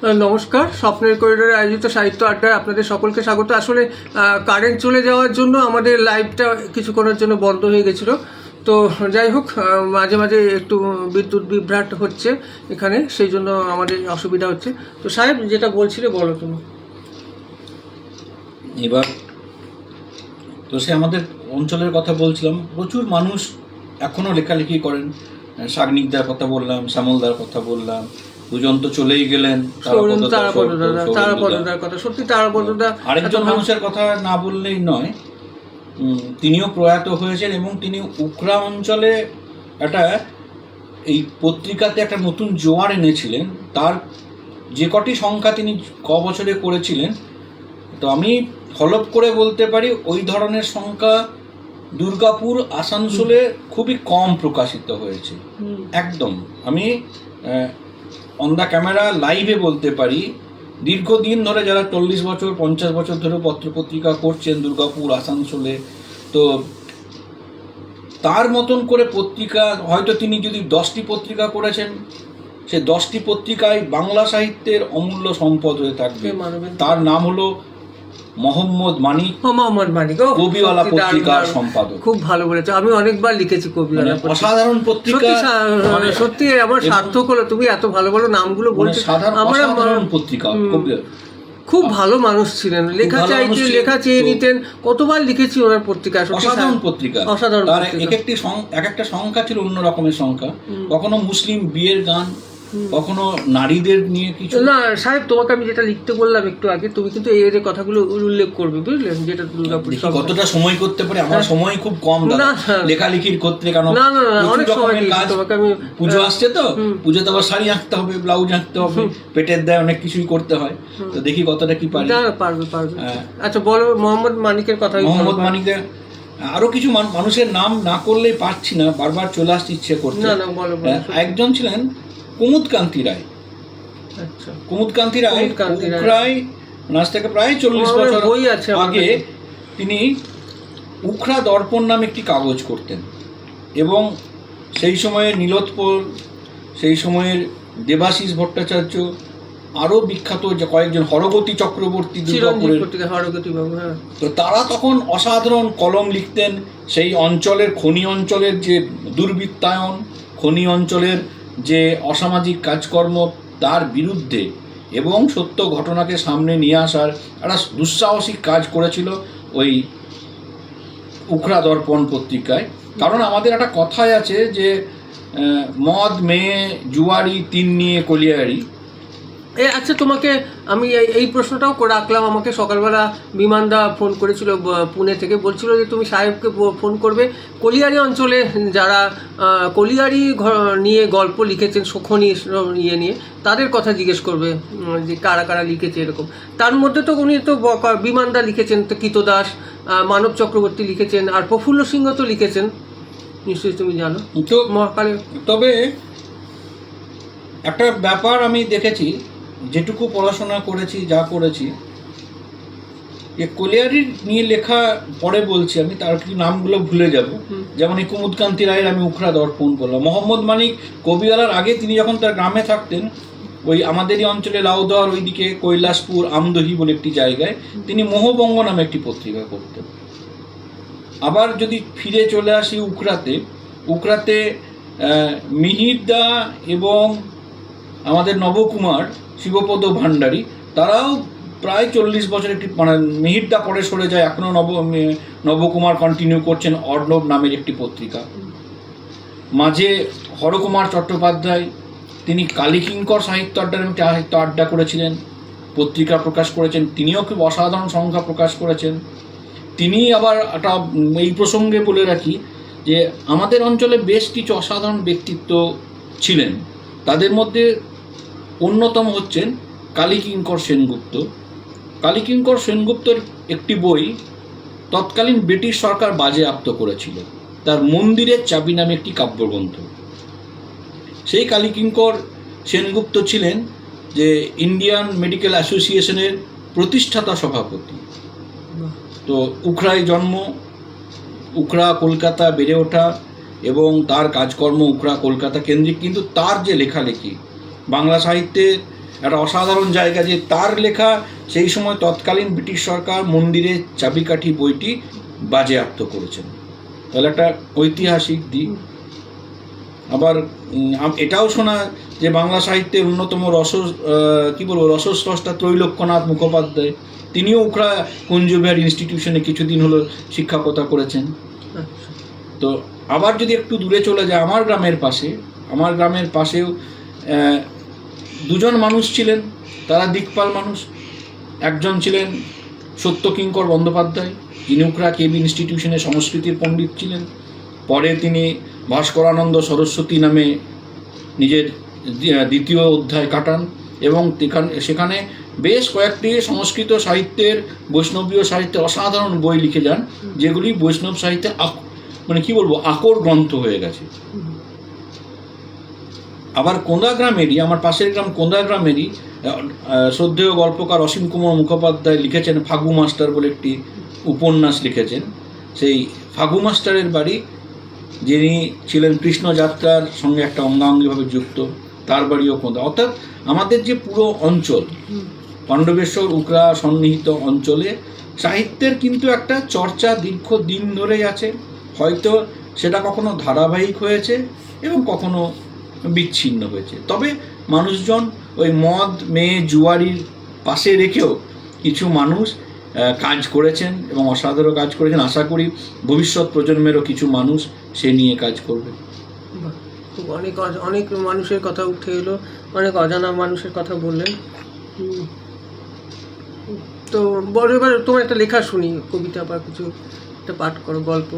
নমস্কার, স্বপ্নের করিডোরে আয়োজিত সাহিত্য আড্ডায় আপনাদের সকলকে স্বাগত। আসলে কারেন্ট চলে যাওয়ার জন্য আমাদের লাইভটা কিছুক্ষণের জন্য বন্ধ হয়ে গেছিলো। তো যাই হোক, মাঝে মাঝে একটু বিদ্যুৎ বিভ্রাট হচ্ছে এখানে, সেই জন্য আমাদের অসুবিধা হচ্ছে। তো সাহেব, যেটা বলছিলে বলো তুমি। এবার তো সে আমাদের অঞ্চলের কথা বলছিলাম, প্রচুর মানুষ এখনও লেখালেখি করেন। শাগনিকদার কথা বললাম, শ্যামলদার কথা বললাম, দুজন তো চলেই গেলেন। আরেকজন মানুষের কথা না বললেই নয়, তিনিও প্রয়াত হয়েছেন এবং তিনি উখরা অঞ্চলে একটা এই পত্রিকাতে একটা নতুন জোয়ার এনেছিলেন। তার যে কটি সংখ্যা তিনি বছরে করেছিলেন, তো আমি ফলোপ করে বলতে পারি ওই ধরনের সংখ্যা দুর্গাপুর, আসানসোলে খুবই কম প্রকাশিত হয়েছে। একদম আমি অন দ্য ক্যামেরা লাইভে বলতে পারি, দীর্ঘদিন ধরে যারা 40 বছর 50 বছর ধরে পত্রপত্রিকা করছেন দুর্গাপুর, আসানসোলে, তো তার মতন করে পত্রিকা হয়তো তিনি যদি 10টি পত্রিকা করেছেন, সে 10টি পত্রিকায় বাংলা সাহিত্যের অমূল্য সম্পদ হয়ে থাকবে। তার নাম হলো মোহাম্মদ মানিক, কবিওয়ালা পত্রিকার সম্পাদক। খুব ভালো বলেছো, আমি অনেকবার লিখেছি কবিওয়ালা। অসাধারণ পত্রিকা, সত্যি আমার সার্থক হলো তুমি এত ভালো ভালো নামগুলো বলছো। সাধারণ পত্রিকা, খুব ভালো মানুষ ছিলেন, লেখা চাইতে লেখা চেয়ে নিতেন। কতবার লিখেছি ওনার পত্রিকা, অসাধারণ পত্রিকা। অসাধারণ, এক একটা সংখ্যা ছিল অন্য রকমের সংখ্যা। কখনো মুসলিম বিয়ের গান, কখনো নারীদের নিয়ে কিছু। না সাহেব, তোমাকে আমি যেটা লিখতে বললাম একটু আগে, তুমি কিন্তু এই কথাগুলো উল্লেখ করবে, বুঝলেন? যেটা দুর্গাপুর কতটা সময় করতে পারে, আমার সময় খুব কম লেখালেখির ক্ষেত্রে। কেন না না না, অনেক সময় তোমাকে আমি, পুজো আসছে তো, পুজোতে আবার শাড়ি আঁকতে হবে, ব্লাউজ আঁকতে হবে, পেটের দায় অনেক কিছুই করতে হয়। তো দেখি কতটা কি পারি। পারবে। আচ্ছা বলো, মোহাম্মদ মানিকের কথা। মোহাম্মদ মানিকের আরো কিছু মানুষের নাম না করলেই পারছি না, বারবার চলে আসতে ইচ্ছে করছে। না না, বলো। একজন ছিলেন কুমুদকান্তি রায়। আচ্ছা, কুমুদকান্তি রায় উখরায়, আজ থেকে প্রায় 40 বছর আগে তিনি উখরা দর্পণ নামে একটি কাগজ করতেন এবং সেই সময়ের নীলোৎপল, সেই সময়ের দেবাশিস ভট্টাচার্য, আরও বিখ্যাত যে কয়েকজন, হরগতি চক্রবর্তী দুর্গাপুরের, তো তারা তখন অসাধারণ কলম লিখতেন। সেই অঞ্চলের খনি অঞ্চলের যে দুর্বৃত্তায়ন, খনি অঞ্চলের যে অসামাজিক কাজকর্ম, তার বিরুদ্ধে এবং সত্য ঘটনাকে সামনে নিয়ে আসার একটা দুঃসাহসিক কাজ করেছিল ওই উখরা দর্পণ পত্রিকায়। কারণ আমাদের একটা কথাই আছে যে মদ, মেয়ে, জুয়ারি, তিন নিয়ে কলিয়ারি। আচ্ছা, তোমাকে আমি এই প্রশ্নটাও রাখলাম। আমাকে সকালবেলা বিমানদা ফোন করেছিল পুনে থেকে, বলছিল যে তুমি সাহেবকে ফোন করবে, কলিয়ারি অঞ্চলে যারা কলিয়ারি নিয়ে গল্প লিখেছেন, শোখনি ইয়ে নিয়ে, তাদের কথা জিজ্ঞেস করবে যে কারা কারা লিখেছে এরকম। তার মধ্যে তো উনি তো বিমানদা লিখেছেন, তো কৃতদাস, মানব চক্রবর্তী লিখেছেন, আর প্রফুল্ল সিংহ তো লিখেছেন, নিশ্চয়ই তুমি জানো। তবে একটা ব্যাপার আমি দেখেছি, যেটুকু পড়াশোনা করেছি, যা করেছি, যে কলিয়ারির নিয়ে লেখা পরে বলছি আমি, তার কি নামগুলো ভুলে যাব। যেমন এই কুমুদকান্তি রায়ের আমি উখরা দর্পণ বললাম। মোহাম্মদ মানিক কবিওয়ালার আগে তিনি যখন তার গ্রামে থাকতেন, ওই আমাদেরই অঞ্চলে লাউদর ওইদিকে কৈলাসপুর, আমদহি বলে একটি জায়গায়, তিনি মোহবঙ্গ নামে একটি পত্রিকা করতেন। আবার যদি ফিরে চলে আসি উখরাতে মিহিরদা এবং আমাদের নবকুমার, শিবপদ ভান্ডারী, তারাও প্রায় 40 বছর একটি, মানে মিহিরদা পরে সরে যায়, এখনও নবকুমার কন্টিনিউ করছেন অর্ণব নামের একটি পত্রিকা। মাঝে হরকুমার চট্টোপাধ্যায়, তিনি কালীকিঙ্কর সাহিত্য আড্ডার একটি সাহিত্য আড্ডা করেছিলেন, পত্রিকা প্রকাশ করেছেন, তিনিও খুব অসাধারণ সংখ্যা প্রকাশ করেছেন। তিনি আবার একটা, এই প্রসঙ্গে বলে রাখি যে আমাদের অঞ্চলে বেশ কিছু অসাধারণ ব্যক্তিত্ব ছিলেন, তাদের মধ্যে অন্যতম হচ্ছেন কালীকিঙ্কর সেনগুপ্ত। কালীকিঙ্কর সেনগুপ্তর একটি বই তৎকালীন ব্রিটিশ সরকার বাজেয়াপ্ত করেছিল, তার মন্দিরের চাবি নামে একটি কাব্যগ্রন্থ। সেই কালীকিঙ্কর সেনগুপ্ত ছিলেন যে ইন্ডিয়ান মেডিকেল অ্যাসোসিয়েশনের প্রতিষ্ঠাতা সভাপতি। তো উখরায় জন্ম, উখরা কলকাতা বেড়ে ওঠা এবং তার কাজকর্ম উখরা কলকাতা কেন্দ্রিক, কিন্তু তার যে লেখালেখি, বাংলা সাহিত্যে একটা অসাধারণ জায়গা, যে তার লেখা সেই সময় তৎকালীন ব্রিটিশ সরকার মন্দিরের চাবিকাঠি বইটি বাজেয়াপ্ত করেছেন, তাহলে একটা ঐতিহাসিক দিক। আবার এটাও শোনা যে বাংলা সাহিত্যের অন্যতম রসস্রষ্টা ত্রৈলোক্যনাথ মুখোপাধ্যায়, তিনিও উখড়া কুঞ্জবিহার ইনস্টিটিউশনে কিছুদিন হলো শিক্ষকতা করেছেন। তো আবার যদি একটু দূরে চলে যায়, আমার গ্রামের পাশেও দুজন মানুষ ছিলেন, তারা দিকপাল মানুষ। একজন ছিলেন সত্যকিঙ্কর বন্দ্যোপাধ্যায়, যিনি উখড়া কেবি ইনস্টিটিউশনে সংস্কৃতির পণ্ডিত ছিলেন। পরে তিনি ভাস্করানন্দ সরস্বতী নামে নিজের দ্বিতীয় অধ্যায় কাটান এবং সেখানে বেশ কয়েকটি সংস্কৃত সাহিত্যের, বৈষ্ণবীয় সাহিত্যের অসাধারণ বই লিখে যান, যেগুলি বৈষ্ণব সাহিত্যের আকর গ্রন্থ হয়ে গেছে। আবার কোন্দা গ্রামেরই, আমার পাশের গ্রাম কোন্দা গ্রামেরই শ্রদ্ধেয় গল্পকার অসীম কুমার মুখোপাধ্যায় লিখেছেন ফাগু মাস্টার বলে একটি উপন্যাস লিখেছেন। সেই ফাগু মাস্টারের বাড়ি, যিনি ছিলেন কৃষ্ণযাত্রার সঙ্গে একটা অঙ্গাঙ্গিভাবে যুক্ত, তার বাড়িও কোন্দা। অর্থাৎ আমাদের যে পুরো অঞ্চল, পাণ্ডবেশ্বর উখড়া সন্নিহিত অঞ্চলে সাহিত্যের কিন্তু একটা চর্চা দীর্ঘদিন ধরেই আছে। হয়তো সেটা কখনো ধারাবাহিক হয়েছে এবং কখনো বিচ্ছিন্ন হয়েছে, তবে মানুষজন ওই মদ, মেয়ে, জুয়ারির পাশে রেখেও কিছু মানুষ কাজ করেছেন এবং অসাধারণ কাজ করেছেন। আশা করি ভবিষ্যৎ প্রজন্মেরও কিছু মানুষ সে নিয়ে কাজ করবে। অনেক অনেক মানুষের কথা উঠে এলো, অনেক অজানা মানুষের কথা বললেন। তো বড়, এবার তোমার একটা লেখা শুনি, কবিতা বা কিছু একটা পাঠ করো, গল্প।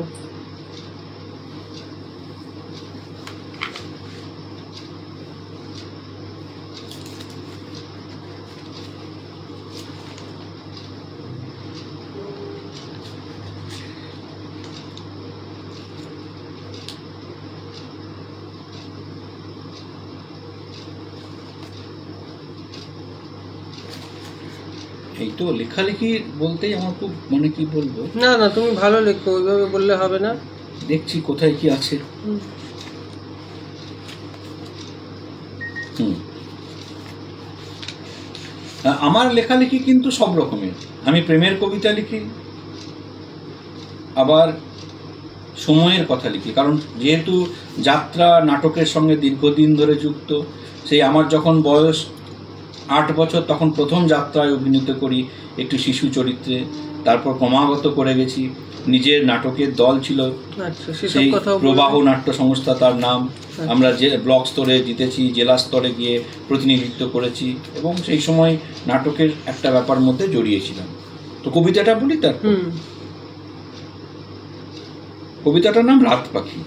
এই তো লেখালেখি বলতেই আমার খুব কি বলবো, না তুমি ভালো লেখো, ওইভাবে বললে হবে না। দেখছি কোথায় কি আছে। আমার লেখালেখি কিন্তু সব রকমের। আমি প্রেমের কবিতা লিখি, আবার সময়ের কথা লিখি, কারণ যেহেতু যাত্রা নাটকের সঙ্গে দীর্ঘদিন ধরে যুক্ত। সেই আমার যখন বয়স 8 বছর, তখন প্রথম যাত্রায় অভিনীত করি একটি শিশু চরিত্রে, তারপর ক্রমাগত করে গেছি। নিজের নাটকের দল ছিল, সেই প্রবাহ নাট্য সংস্থা তার নাম। আমরা যে ব্লক স্তরে জিতেছি, জেলা স্তরে গিয়ে প্রতিনিধিত্ব করেছি এবং সেই সময় নাটকের একটা ব্যাপার মধ্যে জড়িয়েছিলাম। তো কবিতাটা বলি, তার কবিতাটার নাম রাত পাখি।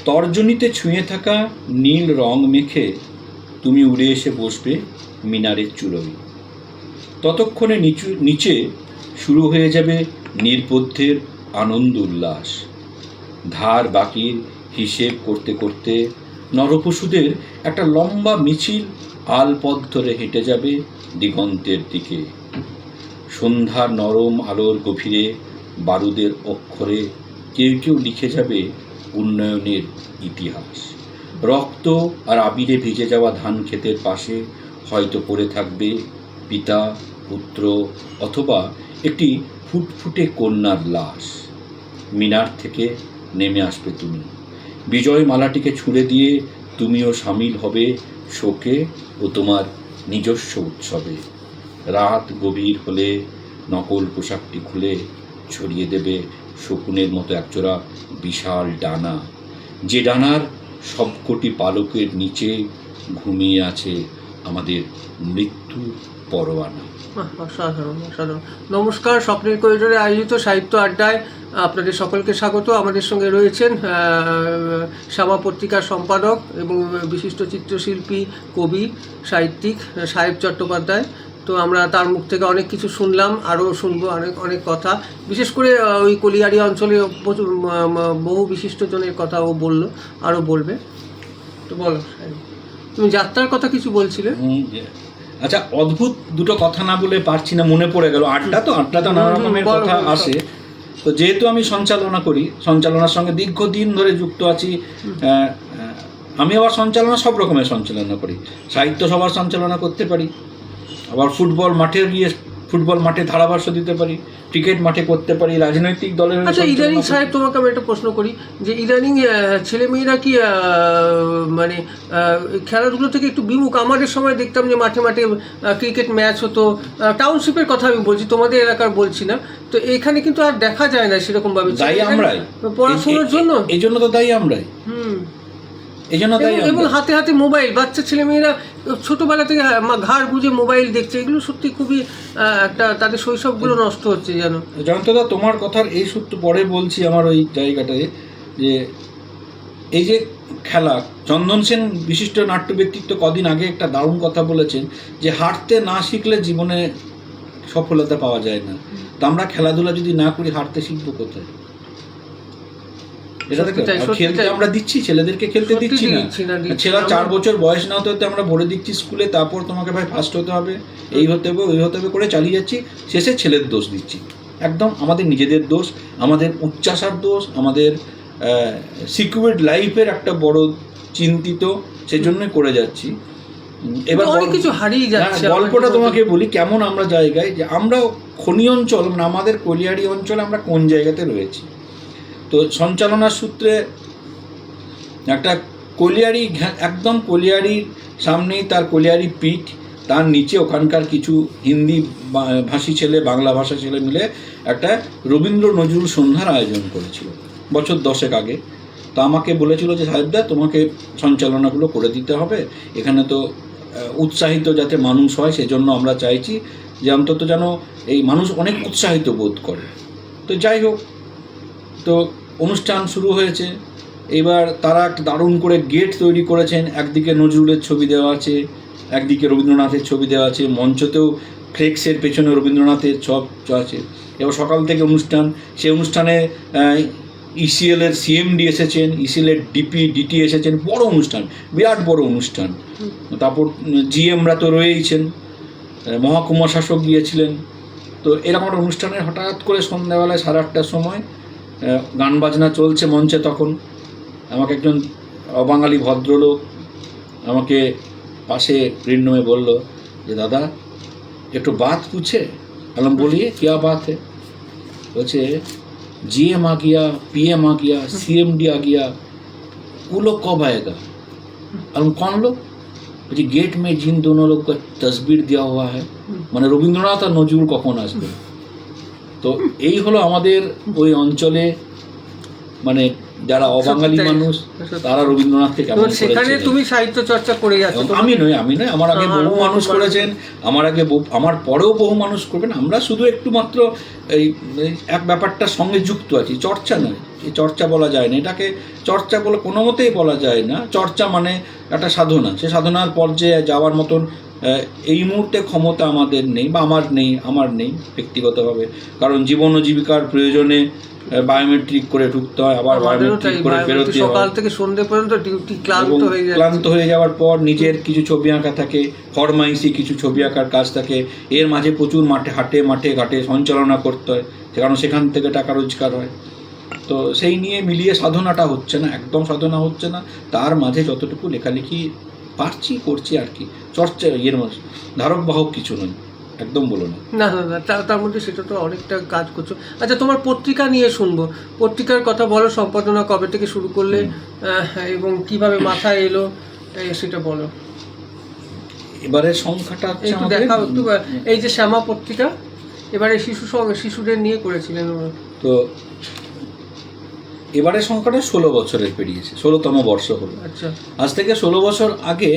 তর্জনীতে ছুঁয়ে থাকা নীল রং মেখে তুমি উড়ে এসে বসবে মিনারের চূড়োয়। ততক্ষণে নিচে শুরু হয়ে যাবে নির্বোধের আনন্দ উল্লাস। ধার বাকির হিসেব করতে করতে নরপশুদের একটা লম্বা মিছিল আলপথ ধরে হেঁটে যাবে দিগন্তের দিকে। সন্ধ্যার নরম আলোর গভীরে বারুদের অক্ষরে কেউ কেউ লিখে যাবে উন্নয়নের ইতিহাস। রক্ত আর আবিরে ভিজে যাওয়া ধান ক্ষেতের পাশে হয়তো পড়ে থাকবে পিতা, পুত্র অথবা একটি ফুটফুটে কন্যার লাশ। মিনার থেকে নেমে আসবে তুমি, বিজয় মালাটিকে ছুঁড়ে দিয়ে তুমিও সামিল হবে শোকে ও তোমার নিজস্ব উৎসবে। রাত গভীর হলে নকল পোশাকটি খুলে ছড়িয়ে দেবে শকুনের মতো একজোড়া বিশাল ডানা, যে ডানার সবকটি পালকের নিচে ঘুমিয়ে আছে আমাদের মৃত্যু পরোয়ানা। অসাধারণ, অসাধারণ। নমস্কার, স্বপ্নের করিডোরে আয়োজিত সাহিত্য আড্ডায় আপনাদের সকলকে স্বাগত। আমাদের সঙ্গে রয়েছেন শ্যামা পত্রিকার সম্পাদক এবং বিশিষ্ট চিত্রশিল্পী, কবি, সাহিত্যিক সাহেব চট্টোপাধ্যায়। তো আমরা তার মুখ থেকে অনেক কিছু শুনলাম, আরও শুনবো অনেক কথা। বিশেষ করে ওই কলিয়ারি অঞ্চলে প্রচুর বহু বিশিষ্টজনের কথা ও বললো, আরও বলবে। তো বলো, তুমি যাত্রার কথা কিছু বলছিলে। আচ্ছা, অদ্ভুত দুটো কথা না বলে পারছি না, মনে পড়ে গেল। আড্ডা তো নানা রকমের কথা আসে। তো যেহেতু আমি সঞ্চালনা করি, সঞ্চালনার সঙ্গে দীর্ঘদিন ধরে যুক্ত আছি, আমি আবার সঞ্চালনা সব রকমের সঞ্চালনা করি, সাহিত্য সভার সঞ্চালনা করতে পারি, আবার ফুটবল মাঠে ধারাভাষ্য দিতে পারি, ক্রিকেট মাঠে করতে পারি, রাজনৈতিক দলের হয়ে আচ্ছা, সঞ্চালনা ইদানিং করতে সাহেব তোমাকে আমি একটা প্রশ্ন করি যে ইদানিং ছেলেমেয়েরা কি মানে খেলাধুলো থেকে একটু বিমুখ? আমাদের সময় দেখতাম যে মাঠে মাঠে ক্রিকেট ম্যাচ হতো, টাউনশিপের কথা আমি বলছি, তোমাদের এলাকার বলছি না, তো এখানে কিন্তু আর দেখা যায় না সেরকম ভাবে। দায়ী আমরাই, পড়াশোনার জন্য এই জন্য তো দায়ী আমরাই, এই জন্য দায়ী এবং হাতে হাতে মোবাইল, বাচ্চা ছেলেমেয়েরা ছোটবেলা থেকে ঘাড় গুঁজে মোবাইল দেখছে, এগুলো সত্যি খুবই একটা তাদের শৈশবগুলো নষ্ট হচ্ছে যেন। জয়ন্তদা, তোমার কথার এই সূত্র পরে বলছি আমার ওই জায়গাটায়, যে এই যে খেলা, চন্দন সেন বিশিষ্ট নাট্য ব্যক্তিত্ব কদিন আগে একটা দারুণ কথা বলেছেন যে হাঁটতে না শিখলে জীবনে সফলতা পাওয়া যায় না। তো আমরা খেলাধুলা যদি না করি হাঁটতে শিখবো কোথায়? এটা দেখো, খেলতে আমরা দিচ্ছি, ছেলেদেরকে খেলতে দিচ্ছি না। ছেলে 4 বছর বয়স না হতে হতে আমরা ভরে দিচ্ছি স্কুলে, তারপর তোমাকে ভাই ফার্স্ট হতে হবে, এই হতে হবে, ওই হতে হবে করে চালিয়ে যাচ্ছি, শেষে ছেলের দোষ দিচ্ছি। একদম আমাদের নিজেদের দোষ, আমাদের উচ্চাসার দোষ, আমাদের সিকিউরিড লাইফের একটা বড় চিন্তিত, সেজন্যই করে যাচ্ছি। এবার অনেক কিছু হারিয়ে যাচ্ছে। গল্পটা তোমাকে বলি কেমন আমরা জায়গায়, যে আমরা খনি অঞ্চল, মানে আমাদের কলিয়ারি অঞ্চলে আমরা কোন জায়গাতে রয়েছি। তো সঞ্চালনার সূত্রে একটা কলিয়ারি, একদম কলিয়ারির সামনেই তার কলিয়ারি পিঠ, তার নিচে ওখানকার কিছু হিন্দি ভাষী ছেলে, বাংলা ভাষা ছেলে মিলে একটা রবীন্দ্র নজরুল সন্ধ্যার আয়োজন করেছিল বছর 10 আগে। তো আমাকে বলেছিল যে সাহেবদা, তোমাকে সঞ্চালনাগুলো করে দিতে হবে, এখানে তো উৎসাহিত যাতে মানুষ হয় সেজন্য আমরা চাইছি যে অন্তত যেন এই মানুষ অনেক উৎসাহিত বোধ করে। তো যাই হোক, তো অনুষ্ঠান শুরু হয়েছে। এবার তারা একটা দারুণ করে গেট তৈরি করেছেন, একদিকে নজরুলের ছবি দেওয়া আছে, একদিকে রবীন্দ্রনাথের ছবি দেওয়া আছে, মঞ্চতেও ফ্লেক্সের পেছনে রবীন্দ্রনাথের ছব আছে। এবার সকাল থেকে অনুষ্ঠান, সেই অনুষ্ঠানে ইসিএলের সিএমডি এসেছেন, ইসিএলের ডিটি এসেছেন, বড় অনুষ্ঠান, বিরাট বড় অনুষ্ঠান। তারপর জিএমরা তো রয়েইছেন, মহকুমা শাসক গিয়েছিলেন। তো এরকম একটা অনুষ্ঠানে হঠাৎ করে সন্ধ্যাবেলায় 8:30টার সময় গান বাজনা চলছে মঞ্চে। তখন আমাকে একজন অবাঙালি ভদ্রলোক আমাকে পাশে রিন্নমে বলল যে দাদা একটু বাত পুছে। আলম বলিয়ে क्या बात है? বলছে जीएम आ गया, पीएम आ गया, सीएमडी आ गया, वो लोग कब आएगा? आलम कौन लोग? বলছে गेट में जिन दोनों लोग का तस्वीर दिया हुआ है, মানে রবীন্দ্রনাথ আর নজরুল কখন আসবে। তো এই হলো আমাদের ওই অঞ্চলে, মানে যারা অবাঙালি মানুষ তারা রবীন্দ্রনাথকে কেমন করেছে। সেখানে তুমি সাহিত্য চর্চা করে যাচ্ছ। আমি নয়, আমার আগে বহু মানুষ করেছেন, আমার পরেও বহু মানুষ করবেন। আমরা শুধু একটু মাত্র এই এক ব্যাপারটার সঙ্গে যুক্ত আছি, চর্চা নয়। এই চর্চা বলা যায় না, এটাকে চর্চা বলে কোনো মতেই বলা যায় না। চর্চা মানে একটা সাধনা, সে সাধনার পর্যায়ে যাওয়ার মতন এই মুহূর্তে ক্ষমতা আমাদের নেই, বা আমার নেই ব্যক্তিগতভাবে। কারণ জীবন ও জীবিকার প্রয়োজনে বায়োমেট্রিক করে ঢুকতে হয়, আবার বায়োমেট্রিক করে বেরোতে হয়, সকাল থেকে সন্ধ্যে পর্যন্ত ডিউটি, ক্লান্ত হয়ে যাওয়ার পর নিজের কিছু ছবি আঁকা থাকে, ফরমাইশি কিছু ছবি আঁকার কাজ থাকে, এর মাঝে প্রচুর মাঠে ঘাটে সঞ্চালনা করতে হয়, কারণ সেখান থেকে টাকা রোজগার হয়। তো সেই নিয়ে মিলিয়ে সাধনাটা হচ্ছে না, একদম সাধনা হচ্ছে না। তার মাঝে যতটুকু লেখালেখি পারছি করছি আর কি, চর্চা এর মাঝে ধারক বাহক কিছু নয়, একদম বলো না। তার মধ্যে সেটা তো অনেকটা কাজ করছো। আচ্ছা, তোমার পত্রিকা নিয়ে শুনবো, পত্রিকার কথা বলো, সম্পাদনা কবে থেকে শুরু করলে এবং কিভাবে মাথায় এলো সেটা বলো। এবারে সংখ্যাটা একটু দেখাও একটু, এই যে শ্যামা পত্রিকা, এবারে শিশুদের নিয়ে করেছিলেন। তো এবারে সংখ্যাটা 16 বছরের পেরিয়েছে, 16তম বর্ষ হলো। আচ্ছা, আজ থেকে 16 বছর আগে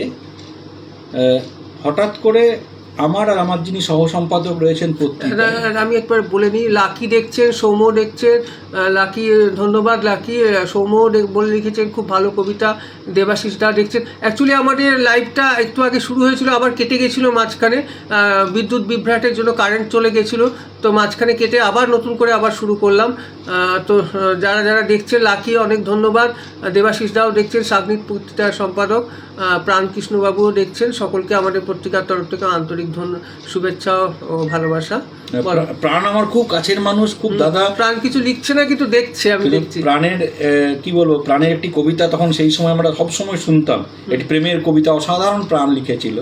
হঠাৎ করে আমার আর আমার যিনি সহ সম্পাদক রয়েছেন পত্রিকা, আমি একবার বলে নিই, লাকি দেখছেন, সৌম্য দেখছেন, লাকি ধন্যবাদ লাকি, সৌম্য বলে লিখেছেন খুব ভালো কবিতা, দেবাশিস দা দেখছেন। অ্যাকচুয়ালি আমাদের লাইভটা একটু আগে শুরু হয়েছিল, আবার কেটে গেছিলো মাঝখানে, বিদ্যুৎ বিভ্রাটের জন্য কারেন্ট চলে গেছিলো, তো মাঝখানে কেটে আবার নতুন করে আবার শুরু করলাম। তো যারা যারা দেখছেন, লাকি অনেক ধন্যবাদ, দেবাশিস দাও দেখছেন, সাগ্নিক পত্রিকার সম্পাদক, প্রাণকৃষ্ণবাবুও দেখছেন, সকলকে আমাদের পত্রিকার তরফ থেকে আন্তরিক শুভেচ্ছা ও ভালোবাসা। প্রাণ আমার খুব কাছের মানুষ, খুব দাদা। প্রাণ কিছু লিখছে না, কিন্তু দেখছে, আমি দেখছি। প্রাণের কি বলবো, প্রাণের একটি কবিতা তখন সেই সময় আমরা সবসময় শুনতাম, একটি প্রেমের কবিতা অসাধারণ প্রাণ লিখেছিল।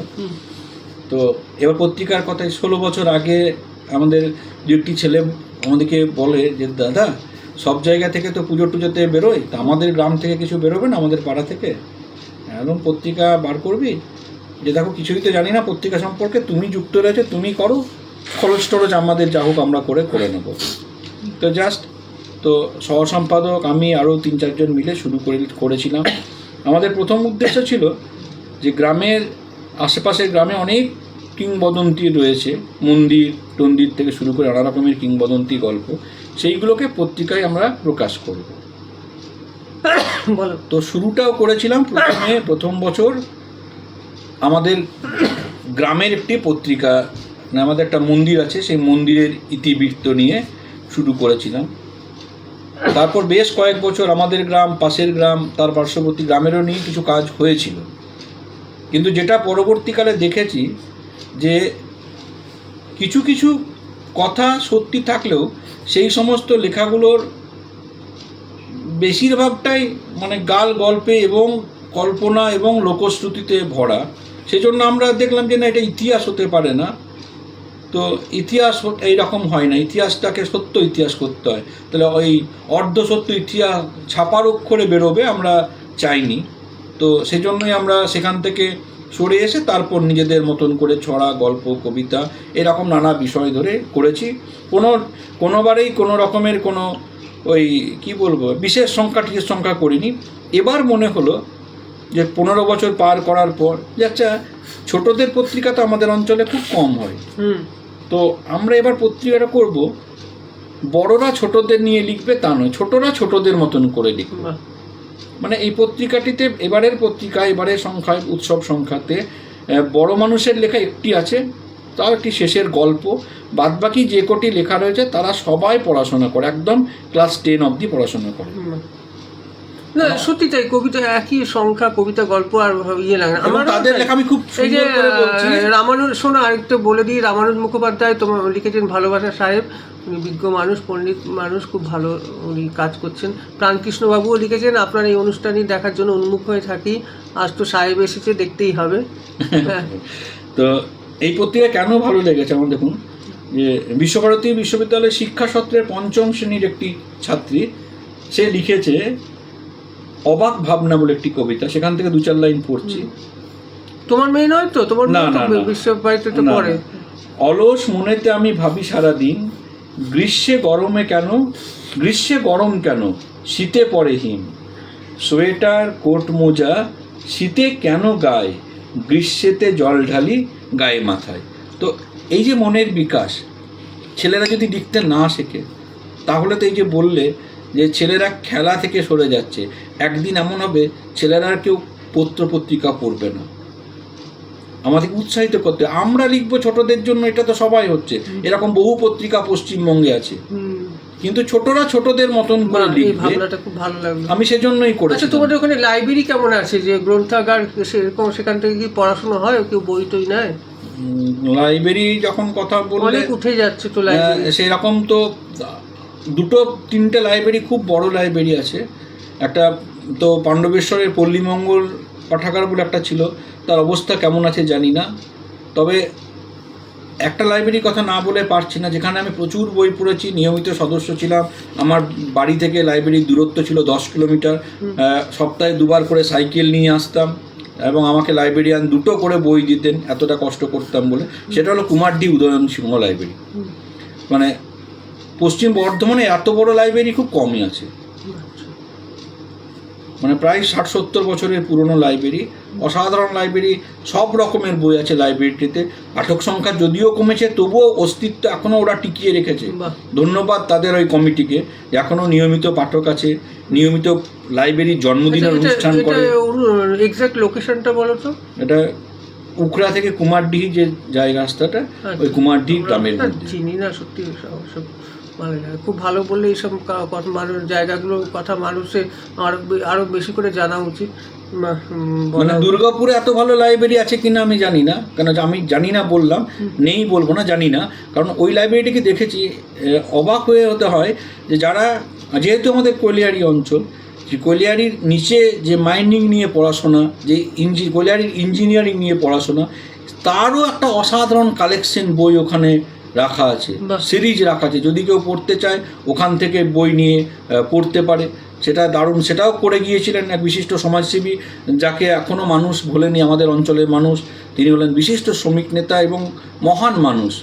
তো এবার পত্রিকার কথায় 16 বছর আগে আমাদের দু একটি ছেলে আমাদেরকে বলে যে দাদা, সব জায়গা থেকে তো পুজো টুজোতে বেরোয়, তা আমাদের গ্রাম থেকে কিছু বেরোবে না, আমাদের পাড়া থেকে একদম পত্রিকা বার করবি? যে দেখো কিছুই তো জানি না পত্রিকা সম্পর্কে, তুমি যুক্ত রয়েছে, তুমি করো, খরচ টরচ আমাদের যা হোক আমরা করে নেবো। তো জাস্ট তো সহ সম্পাদক আমি আরও 3-4 জন মিলে শুরু করেছিলাম। আমাদের প্রথম উদ্দেশ্য ছিল যে গ্রামের আশেপাশের গ্রামে অনেক কিংবদন্তি রয়েছে, মন্দির টন্দির থেকে শুরু করে নানা রকমের কিংবদন্তি গল্প, সেইগুলোকে পত্রিকায় আমরা প্রকাশ করব। তো শুরুটাও করেছিলাম প্রথম বছর আমাদের গ্রামের একটি পত্রিকা, আমাদের একটা মন্দির আছে, সেই মন্দিরের ইতিবৃত্ত নিয়ে শুরু করেছিলাম। তারপর বেশ কয়েক বছর আমাদের গ্রাম, পাশের গ্রাম, তার পার্শ্ববর্তী গ্রামেরও নিয়ে কিছু কাজ হয়েছিল। কিন্তু যেটা পরবর্তীকালে দেখেছি যে কিছু কিছু কথা সত্যি থাকলেও সেই সমস্ত লেখাগুলোর বেশিরভাগটাই মানে গাল গল্পে এবং কল্পনা এবং লোকশ্রুতিতে ভরা। সেজন্য আমরা দেখলাম যে না, এটা ইতিহাস হতে পারে না। তো ইতিহাস এইরকম হয় না, ইতিহাসটাকে সত্য ইতিহাস করতে হয়। তাহলে ওই অর্ধসত্য ইতিহাস ছাপার অক্ষরে বেরোবে আমরা চাইনি। তো সেজন্যই আমরা সেখান থেকে সরে এসে তারপর নিজেদের মতন করে ছড়া, গল্প, কবিতা এরকম নানা বিষয় ধরে করেছি। কোনোবারেই কোনো রকমের কোনো ওই কি বলবো বিশেষ সংখ্যা করিনি। এবার মনে হলো যে 15 বছর পার করার পর যে আচ্ছা, ছোটদের পত্রিকা তো আমাদের অঞ্চলে খুব কম হয়, তো আমরা এবার পত্রিকাটা করব, বড়রা ছোটদের নিয়ে লিখবে তা নয়, ছোটরা ছোটদের মতন করে লিখবে। মানে এই পত্রিকাটিতে এবারের পত্রিকা, এবারের সংখ্যায় উৎসব সংখ্যাতে বড় মানুষের লেখা একটি আছে, তাও একটি শেষের গল্প। বাদবাকি যে কটি লেখা রয়েছে তারা সবাই পড়াশোনা করে, একদম ক্লাস 10 অবধি পড়াশোনা করে। না সত্যি তাই, কবিতা একই সংখ্যা, কবিতা গল্প আর ইয়ে লাগে না আমার। তাদের লেখা আমি খুব এই যে রামানুজ, শোনো আরেকটু বলে দিই, রামানুজ মুখোপাধ্যায় তোমার লিখেছেন ভালোবাসা সাহেব, উনি বিজ্ঞ মানুষ, পণ্ডিত মানুষ, খুব ভালো উনি কাজ করছেন। প্রাণকৃষ্ণবাবুও লিখেছেন, আপনার এই অনুষ্ঠানই দেখার জন্য উন্মুখ হয়ে থাকি, আজ তো সাহেব এসেছে, দেখতেই হবে। তো এই পত্রিকা কেন ভালো লেগেছে আমার, দেখুন যে বিশ্বভারতী বিশ্ববিদ্যালয়ের শিক্ষা সত্রের 5ম শ্রেণীর একটি ছাত্রী, সে লিখেছে অবাক ভাবনা বলে একটি কবিতা, সেখান থেকে 2-4 লাইন পড়ছি। তোমার মেয়ে নয় তো? তোমার বিশ্বভারতীতে পড়ে। অলস মনেতে আমি ভাবি সারাদিন, গ্রীষ্মে গরম কেন, শীতে পড়ে হিম, সোয়েটার কোট মোজা শীতে কেন গায়ে, গ্রীষ্মেতে জল ঢালি গায়ে মাথায়। তো এই যে মনের বিকাশ, ছেলেরা যদি লিখতে না শেখে তাহলে তো এই যে বললে যে ছেলেরা খেলা থেকে সরে যাচ্ছে, একদিন এমন হবে ছেলেরা আর কেউ পত্রিকা পড়বে না। আমাদের উৎসাহিত করতে, আমরা লিখবো ছোটদের জন্য, এটা তো সবাই হচ্ছে, এরকম বহু পত্রিকা পশ্চিমবঙ্গে আছে, কিন্তু ছোটরা ছোটদের মতন করে লিখবে, ভাবনাটা খুব ভালো লাগলো, আমি সেজন্যই করেছি। আচ্ছা, তোমাদের ওখানে লাইব্রেরি কেমন আছে, যে গ্রন্থাগার সেরকম, সেখান থেকে কি পড়াশোনা হয়, কেউ বই টই নেয়? লাইব্রেরি যখন কথা বললে উঠে যাচ্ছে তো লাইব্রেরি, সেরকম তো 2-3টে লাইব্রেরি, খুব বড় লাইব্রেরি আছে। একটা তো পাণ্ডবেশ্বরের পল্লীমঙ্গল পাঠাগার বলে একটা ছিল, তার অবস্থা কেমন আছে জানি না। তবে একটা লাইব্রেরির কথা না বলে পারছি না, যেখানে আমি প্রচুর বই পড়েছি, নিয়মিত সদস্য ছিলাম। আমার বাড়ি থেকে লাইব্রেরির দূরত্ব ছিল 10 কিলোমিটার, সপ্তাহে 2বার করে সাইকেল নিয়ে আসতাম, এবং আমাকে লাইব্রেরিয়ান 2টো করে বই দিতেন, এতটা কষ্ট করতাম বলে। সেটা হলো কুমারডি উদয়ন সিংহ লাইব্রেরি। মানে পশ্চিম বর্ধমানে এত বড় লাইব্রেরি খুব কমই আছে, মানে প্রায় 60-70 বছরের পুরনো লাইব্রেরি, অসাধারণ লাইব্রেরি, সব রকমের বই আছে লাইব্রেরিটিতে। পাঠক সংখ্যা যদিও কমেছে, তবুও অস্তিত্ব এখনও ওরা টিকিয়ে রেখেছে। ধন্যবাদ তাদের ওই কমিটিকে, এখনও নিয়মিত পাঠক আছে, নিয়মিত লাইব্রেরির জন্মদিনের অনুষ্ঠান করে। এক্সাক্ট লোকেশনটা বলো তো। এটা উখড়া থেকে কুমারডিহি যে জায়গা রাস্তাটা, ওই কুমারডিহি গ্রামের মধ্যে। চিনি না সত্যি সব ভালো লাগে, খুব ভালো বললে এইসব মানুষ জায়গাগুলোর কথা মানুষের আরো বেশি করে জানা উচিত। মানে দুর্গাপুরে এত ভালো লাইব্রেরি আছে কিনা আমি জানি না, কেন আমি জানি না বললাম, নেই বলবো না, জানি না, কারণ ওই লাইব্রেরিটিকে দেখেছি, অবাক হয়ে হতে হয় যে যারা, যেহেতু আমাদের কোলিয়ারি অঞ্চল, যে কোলিয়ারির নিচে যে মাইনিং নিয়ে পড়াশোনা, যে কোলিয়ারির ইঞ্জিনিয়ারিং নিয়ে পড়াশোনা, তারও একটা অসাধারণ কালেকশন বই ওখানে রাখা আছে, সিরিজ রাখা আছে, যদি কেউ পড়তে চায় ওখান থেকে বই নিয়ে পড়তে পারে, সেটা দারুণ। সেটাও করে গিয়েছিলেন এক বিশিষ্ট সমাজসেবী, যাকে এখনও মানুষ ভোলেনি, আমাদের অঞ্চলের মানুষ। তিনি হলেন বিশিষ্ট শ্রমিক নেতা এবং মহান মানুষ,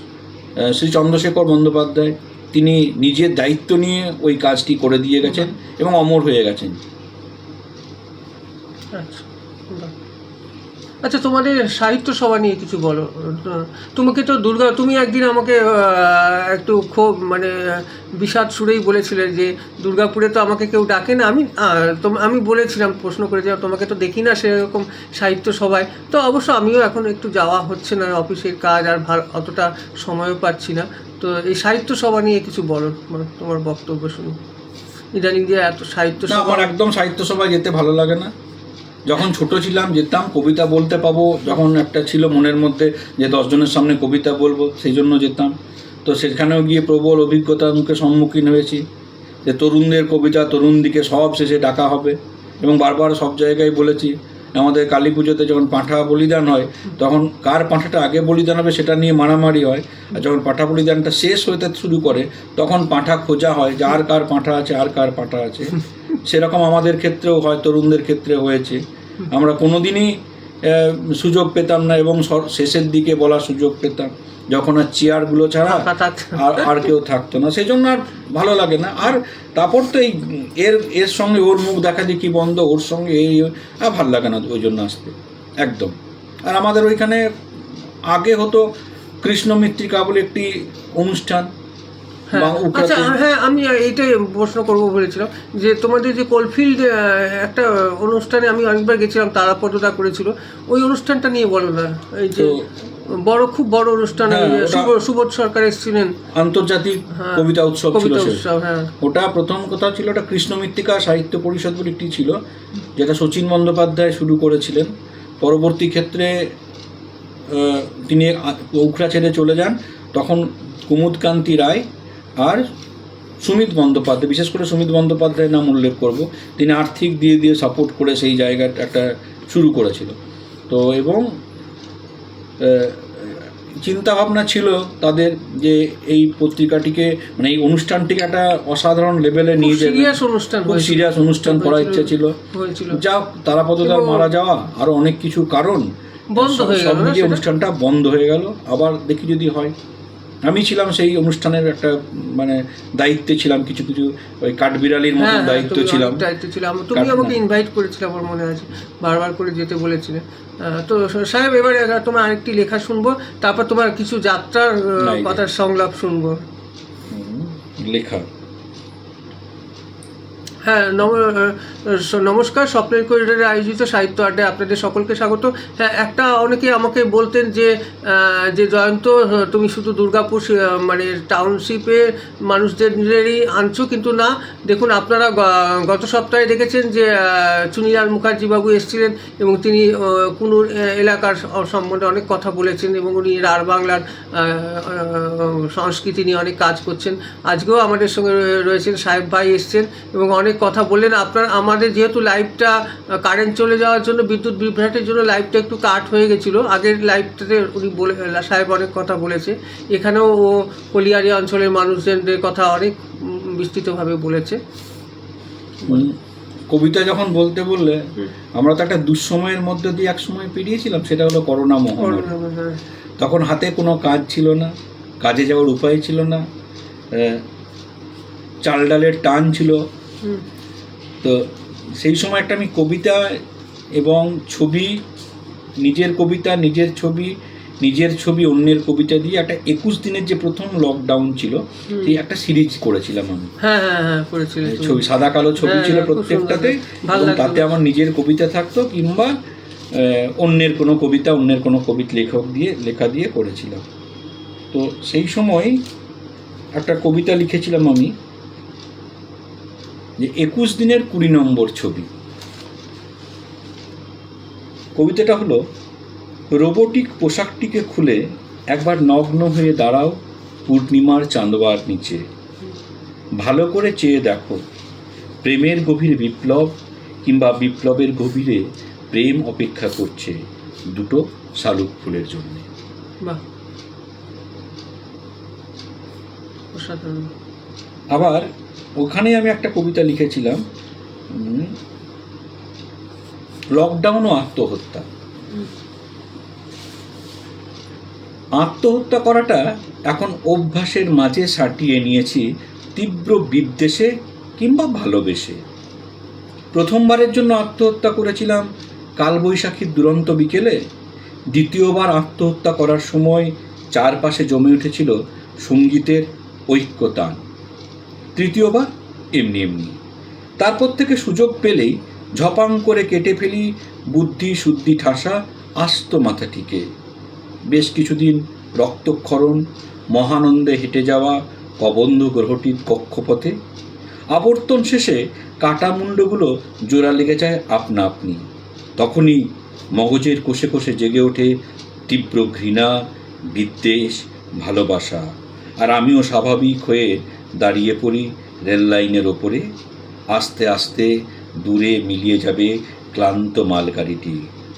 শ্রী চন্দ্রশেখর বন্দ্যোপাধ্যায়। তিনি নিজের দায়িত্ব নিয়ে ওই কাজটি করে দিয়ে গেছেন এবং অমর হয়ে গেছেন। আচ্ছা, তোমাদের সাহিত্য সভা নিয়ে কিছু বলো। তোমাকে তো তুমি একদিন আমাকে একটু খুব মানে বিষাদ সুরেই বলেছিলে যে দুর্গাপুরে তো আমাকে কেউ ডাকে না। আমি বলেছিলাম, প্রশ্ন করে যে তোমাকে তো দেখি না সেরকম সাহিত্য সভায়। তো অবশ্য আমিও এখন একটু যাওয়া হচ্ছে না, অফিসের কাজ আর অতটা সময়ও পাচ্ছি না। তো এই সাহিত্য সভা নিয়ে কিছু বলো, মানে তোমার বক্তব্য শুনি। ইদানিং যে এত সাহিত্য সভা, আমার একদম সাহিত্য সভায় যেতে ভালো লাগে না। যখন ছোট ছিলাম যেতাম, কবিতা বলতে পাবো, যখন একটা ছিল মনের মধ্যে যে 10 জনের সামনে কবিতা বলবো, সেই জন্য যেতাম। তো সেখানেও গিয়ে প্রবল অভিজ্ঞতার মুখে সম্মুখীন হয়েছি যে তরুণদের কবিতা তরুণদিকে সব শেষে ডাকা হবে, এবং বারবার সব জায়গায় বলেছি। আমাদের কালী পুজোতে যখন পাঁঠা বলিদান হয়, তখন কার পাঁঠাটা আগে বলিদান হবে সেটা নিয়ে মারামারি হয়, আর যখন পাঁঠা বলিদানটা শেষ হতে শুরু করে তখন পাঁঠা খোঁজা হয় যে আর কার পাঁঠা আছে, আর কার পাঁঠা আছে। সেরকম আমাদের ক্ষেত্রেও হয়, তরুণদের ক্ষেত্রে হয়েছে। আমরা কোনোদিনই সুযোগ পেতাম না, এবং শেষের দিকে বলার সুযোগ পেতাম যখন আর চেয়ারগুলো ছাড়া আর কেউ থাকতো না। সেই জন্য আর ভালো লাগে না। আর তারপর তো এর সঙ্গে ওর মুখ দেখা দেখি বন্ধ, ওর সঙ্গে আর ভালো লাগে না ওই জন্য আসতে একদম। আর আমাদের ওইখানে আগে হতো কৃষ্ণ মৃত্তিকা বলে একটি অনুষ্ঠান। আচ্ছা, হ্যাঁ, আমি এইটাই প্রশ্ন করবো বলেছিলাম যে তোমাদের যে কোলফিল্ড একটা অনুষ্ঠানে আমি অনেকবার গেছিলাম, তারাপদটা করেছিল, ওই অনুষ্ঠানটা নিয়ে বলো না। এই যে খুব বড় অনুষ্ঠান, সুবোধ সরকার এসেছিলেন, আন্তর্জাতিক কবিতা উৎসব ছিল। হ্যাঁ, ওটা প্রথম কথা ছিল, ওটা কৃষ্ণ মৃত্তিকা সাহিত্য পরিষদ বলে একটি ছিল, যেটা শচীন বন্দ্যোপাধ্যায় শুরু করেছিলেন। পরবর্তী ক্ষেত্রে তিনি উখড়া ছেড়ে চলে যান, তখন কুমুদকান্তি রায় আর সুমিত বন্দ্যোপাধ্যায়, বিশেষ করে সুমিত বন্দ্যোপাধ্যায়ের নাম উল্লেখ করব, তিনি আর্থিক দিয়ে সাপোর্ট করে সেই জায়গাটা একটা শুরু করেছিল। তো এবং চিন্তাভাবনা ছিল তাদের যে এই পত্রিকাটিকে, মানে এই অনুষ্ঠানটিকে একটা অসাধারণ লেভেলে নিয়ে যাবে, খুব সিরিয়াস অনুষ্ঠান করার ইচ্ছা ছিল। যা তারাপদদার মারা যাওয়া আরও অনেক কিছু কারণ, সব মিলিয়ে অনুষ্ঠানটা বন্ধ হয়ে গেল। আবার দেখি যদি হয়। আমি ছিলাম সেই অনুষ্ঠানের একটা মানে দায়িত্বে ছিলাম, কিছু ওই কাঠবিড়ালির মতো দায়িত্ব ছিলাম। তুমি আমাকে ইনভাইট করেছিলে, আমার মনে আছে, বারবার করে যেতে বলেছিলে। তো সাহেব, এবারে তোমার আরেকটি লেখা শুনবো, তারপর তোমার কিছু যাত্রার কথার সংলাপ শুনবো। লেখা। হ্যাঁ, নমস্কার। স্বপ্নের করিডোরে আয়োজিত সাহিত্য আড্ডায় আপনাদের সকলকে স্বাগত। হ্যাঁ, অনেকে আমাকে বলতেন যে জয়ন্ত, তুমি শুধু দুর্গাপুর মানে টাউনশিপের মানুষদেরই আনছো, কিন্তু না, দেখুন আপনারা গত সপ্তাহে দেখেছেন যে চুনিলাল মুখার্জিবাবু এসেছিলেন এবং তিনি কুনুর এলাকার সম্বন্ধে অনেক কথা বলেছেন, এবং উনি রাঢ় বাংলার সংস্কৃতি নিয়ে অনেক কাজ করছেন। আজকেও আমাদের সঙ্গে রয়েছেন সাহেব ভাই, এসছেন এবং অনেক কথা বললেন। আমাদের যেহেতু লাইভটা কারেন্ট চলে যাওয়ার জন্য, বিদ্যুৎ বিভ্রাটের জন্য লাইভটা একটু কাট হয়ে গেছিলো। আগের লাইভটাতে উনি সাহেব অনেক কথা বলেছে। এখানেও ও কলিয়ারি অঞ্চলের মানুষদের কথা অনেক বিস্তৃতভাবে বলেছে। কবিতা যখন বলতে বললে, আমরা তো একটা দুঃসময়ের মধ্যে দিয়ে এক সময় পেরিয়েছিলাম, সেটা হলো করোনা মহামারী। তখন হাতে কোনো কাজ ছিল না, কাজে যাওয়ার উপায় ছিল না, চাল ডালের টান ছিল। তো সেই সময় একটা আমি কবিতা এবং ছবি, নিজের কবিতা, নিজের ছবি অন্যের কবিতা দিয়ে একটা 21 দিনের যে প্রথম লকডাউন ছিল, সেই একটা সিরিজ করেছিলাম আমি। ছবি সাদা কালো ছবি ছিল প্রত্যেকটাতে, এবং তাতে আমার নিজের কবিতা থাকতো, কিংবা অন্যের কোনো কবিতা অন্যের কোনো লেখা দিয়ে করেছিলাম। তো সেই সময় একটা কবিতা লিখেছিলাম আমি, যে 21 দিনের 20 নম্বর ছবি। কবিতাটা হলো, রোবোটিক পোশাকটিকে খুলে একবার নগ্ন হয়ে দাঁড়াও পূর্ণিমার চাঁদবার নিচে, ভালো করে চেয়ে দেখো প্রেমের গভীর বিপ্লব কিংবা বিপ্লবের গভীরে প্রেম অপেক্ষা করছে দুটো শালুক ফুলের জন্য। বাহ, অসাধারণ। আবার ওখানে আমি একটা কবিতা লিখেছিলাম, লকডাউন ও আত্মহত্যা। আত্মহত্যা করাটা এখন অভ্যাসের মাঝে সাটিয়ে নিয়েছি তীব্র বিদ্বেষে কিংবা ভালোবেসে। প্রথমবারের জন্য আত্মহত্যা করেছিলাম কালবৈশাখীর দুরন্ত বিকেলে। দ্বিতীয়বার আত্মহত্যা করার সময় চারপাশে জমে উঠেছিল সঙ্গীতের ঐক্যতান। তৃতীয়বার এমনি এমনি। তারপর থেকে সুযোগ পেলেই ঝপাং করে কেটে ফেলি বুদ্ধি শুদ্ধি ঠাসা আস্ত মাথাটিকে। বেশ কিছুদিন রক্তক্ষরণ, মহানন্দে হেঁটে যাওয়া কবন্ধ গ্রহটির কক্ষপথে। আবর্তন শেষে কাটা মুন্ডগুলো জোড়া লেগে যায় আপনা আপনি। তখনই মগজের কোষে কোষে জেগে ওঠে তীব্র ঘৃণা, বিদ্বেষ, ভালোবাসা। আর আমিও স্বাভাবিক হয়ে দাঁড়িয়ে পড়ি রেল লাইনের ওপরে। আস্তে আস্তে দূরে মিলিয়ে যাবে ক্লান্ত মালগাড়িটি।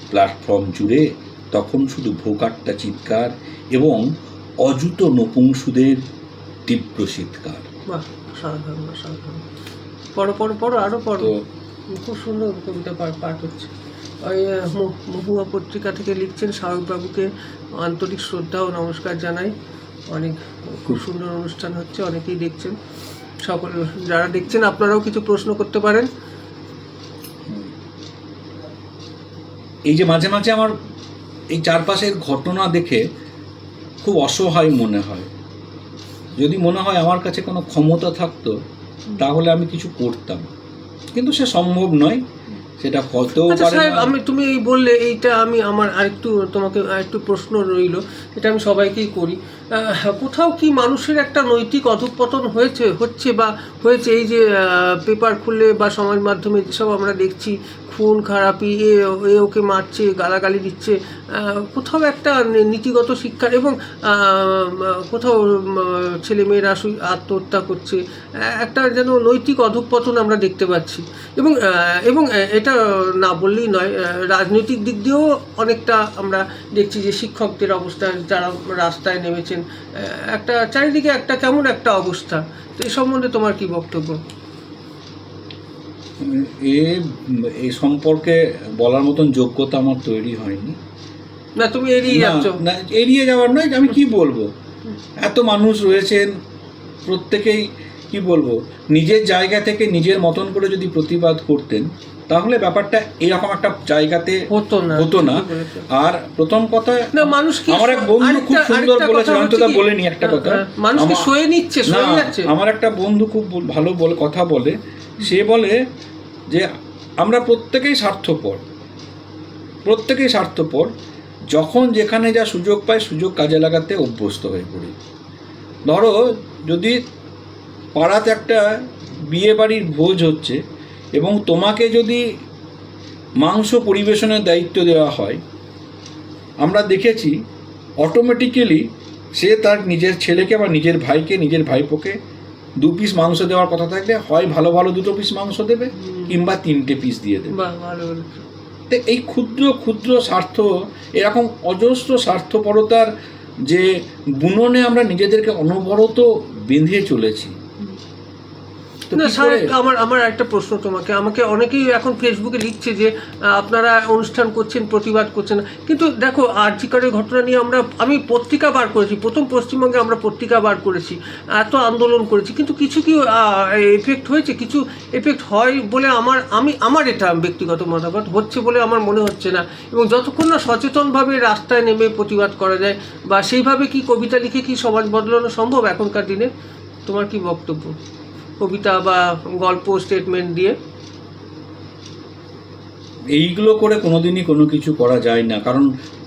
প্ল্যাটফর্ম জুড়ে তখন শুধু ভোকাট্টা চিৎকার এবং অযুত নপুংসুদের তীব্র চিৎকার। বাহ, অসাধারণ অসাধারণ। পড়ো পড়ো পড়ো, আরও পড়ো। খুব সুন্দর কবিতা পাঠ হচ্ছে। ওই মহুয়া পত্রিকা থেকে লিখছেন, শাহরুখবাবুকে আন্তরিক শ্রদ্ধা ও নমস্কার জানাই। অনেক খুব সুন্দর অনুষ্ঠান হচ্ছে, অনেকেই দেখছেন। সকলে যারা দেখছেন আপনারাও কিছু প্রশ্ন করতে পারেন। এই যে মাঝে মাঝে আমার এই চারপাশের ঘটনা দেখে খুব অসহায় মনে হয়। যদি মনে হয় আমার কাছে কোনো ক্ষমতা থাকতো তাহলে আমি কিছু করতাম, কিন্তু সে সম্ভব নয়। সেটা হতেও পারে না। আমি তুমি এই বললে এইটা, আমি আমার আরেকটু তোমাকে আরেকটু প্রশ্ন রইল, এটা আমি সবাইকেই করি। কোথাও কি মানুষের একটা নৈতিক অধঃপতন হচ্ছে বা হয়েছে? এই যে পেপার খুললে বা সমাজ মাধ্যমে যেসব আমরা দেখছি, খুন খারাপি, এ ওকে মারছে, গালাগালি দিচ্ছে, কোথাও একটা নীতিগত শিক্ষা এবং কোথাও ছেলেমেয়েরা আত্মহত্যা করছে, একটা যেন নৈতিক অধঃপতন আমরা দেখতে পাচ্ছি। এবং এটা না বললেই নয়, রাজনৈতিক দিক দিয়েও অনেকটা আমরা দেখছি যে শিক্ষকদের অবস্থা, যারা রাস্তায় নেমেছেন, একটা চারিদিকে একটা কেমন একটা অবস্থা। তো এই সম্বন্ধে তোমার কি বক্তব্য? এই সম্পর্কে বলার মতন যোগ্যতা আমার তৈরি হয়নি। না, তুমি এড়িয়ে যাচ্ছ। না, এড়িয়ে যাওয়ার নয়, আমি কি বলবো, এত মানুষ রয়েছেন, প্রত্যেকেই কি বলবো, নিজের জায়গা থেকে নিজের মতন করে যদি প্রতিবাদ করতেন তাহলে ব্যাপারটা এরকম একটা জায়গাতে হতো না। আর প্রথম কথা, আমার এক বন্ধু খুব সুন্দর বলেছে, আমি তো তা বলিনি একটা কথা, আমার একটা বন্ধু খুব ভালো কথা বলে। সে বলে যে আমরা প্রত্যেকেই স্বার্থপর, যখন যেখানে যা সুযোগ পাই সুযোগ কাজে লাগাতে অভ্যস্ত হয়ে পড়ি। ধরো যদি পাড়াতে একটা বিয়ে বাড়ির ভোজ হচ্ছে এবং তোমাকে যদি মাংস পরিবেশনের দায়িত্ব দেওয়া হয়, আমরা দেখেছি অটোমেটিক্যালি সে তার নিজের ছেলেকে বা নিজের ভাইকে, নিজের ভাইপোকে 2 পিস মাংস দেওয়ার কথা থাকলে হয় ভালো 2 পিস মাংস দেবে কিংবা 3টে পিস দিয়ে দেবে। তো এই ক্ষুদ্র ক্ষুদ্র স্বার্থ, এরকম অজস্র স্বার্থপরতার যে বুননে আমরা নিজেদেরকে অনবরত বেঁধে চলেছি। না স্যার, আমার একটা প্রশ্ন তোমাকে, আমাকে অনেকেই এখন ফেসবুকে লিখছে যে আপনারা অনুষ্ঠান করছেন, প্রতিবাদ করছেন, কিন্তু দেখো আরজি করের ঘটনা নিয়ে আমি পত্রিকা বার করেছি, প্রথম পশ্চিমবঙ্গে আমরা পত্রিকা বার করেছি, এত আন্দোলন করেছি, কিন্তু কিছু কি এফেক্ট হয়েছে? কিছু এফেক্ট হয় বলে আমার এটা ব্যক্তিগত মতামত, হচ্ছে বলে আমার মনে হচ্ছে না। এবং যতক্ষণ না সচেতনভাবে রাস্তায় নেমে প্রতিবাদ করা যায় বা সেইভাবে কি কবিতা লিখে কি সমাজ বদলানো সম্ভব এখনকার দিনে? তোমার কি বক্তব্য কবিতা বা গল্প, স্টেটমেন্ট দিয়ে? এইগুলো করে কোনোদিনই কোনো কিছু করা যায় না। কারণ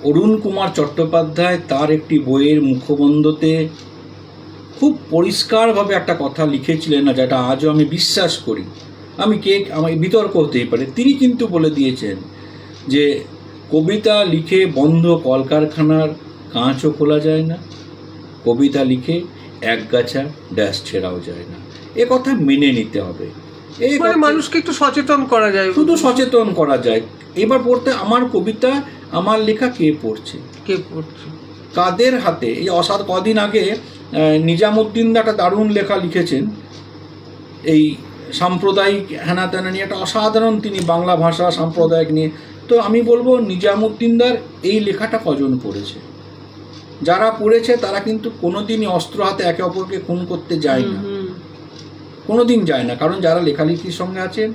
অরুণ কুমার চট্টোপাধ্যায় তার একটি বইয়ের মুখবন্ধতে খুব পরিষ্কারভাবে একটা কথা লিখেছিলেন, না যেটা আজও আমি বিশ্বাস করি। আমার বিতর্ক হতেই পারে, তিনি কিন্তু বলে দিয়েছেন যে কবিতা লিখে বন্ধ কলকারখানার কাঁচও খোলা যায় না, কবিতা লিখে একগাছা ড্যাশ ছেড়াও যায় না। এ কথা মেনে নিতে হবে। এই মানে মানুষকে একটু সচেতন করা যায়, শুধু সচেতন করা যায়। এবার পড়তে আমার কবিতা, আমার লেখা কে পড়ছে, কে পড়ছে, কাদের হাতে। এই কদিন আগে নিজামুদ্দিন একটা দারুণ লেখা লিখেছেন এই সাম্প্রদায়িক হেনা তেনা নিয়ে, একটা অসাধারণ, তিনি বাংলা ভাষা সাম্প্রদায়িক নিয়ে। তো আমি বলবো নিজামুদ্দিনদার এই লেখাটা কজন পড়েছে? যারা পড়েছে তারা কিন্তু কোনোদিনই অস্ত্র হাতে একে অপরকে খুন করতে যায় না, কোনোদিন যায় না। কারণ যারা লেখালেখির সঙ্গে আছেন,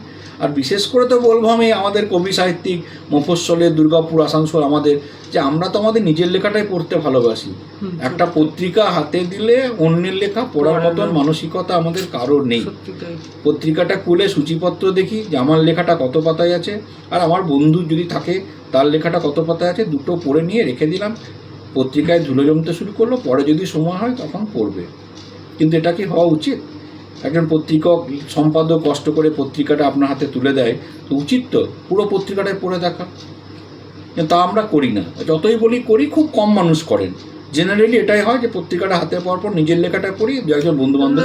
আর বিশেষ করে তো বলবো আমি আমাদের কবি সাহিত্যিক মফস্বলে, দুর্গাপুর, আসানসোল, আমাদের যে আমরা তো আমাদের নিজের লেখাটাই পড়তে ভালোবাসি। একটা পত্রিকা হাতে দিলে অন্যের লেখা পড়ার মতন মানসিকতা আমাদের কারোর নেই। পত্রিকাটা খুলে সূচিপত্র দেখি যে আমার লেখাটা কত পাতায় আছে, আর আমার বন্ধু যদি থাকে তার লেখাটা কত পাতায় আছে, দুটো পড়ে নিয়ে রেখে দিলাম। পত্রিকায় ধুলো জমতে শুরু করলো, পরে যদি সময় হয় তখন পড়বে। কিন্তু এটা কি হওয়া উচিত? একজন পত্রিকক, সম্পাদক কষ্ট করে পত্রিকাটা আপনার হাতে তুলে দেয়, তো উচিত তো পুরো পত্রিকাটায় পড়ে দেখা। তা আমরা করি না। যতই বলি করি, খুব কম মানুষ করেন। জেনারেলি এটাই হয় যে পত্রিকাটা হাতে পাওয়ার পর নিজের লেখাটা পড়ি, দু একজন বন্ধু বান্ধব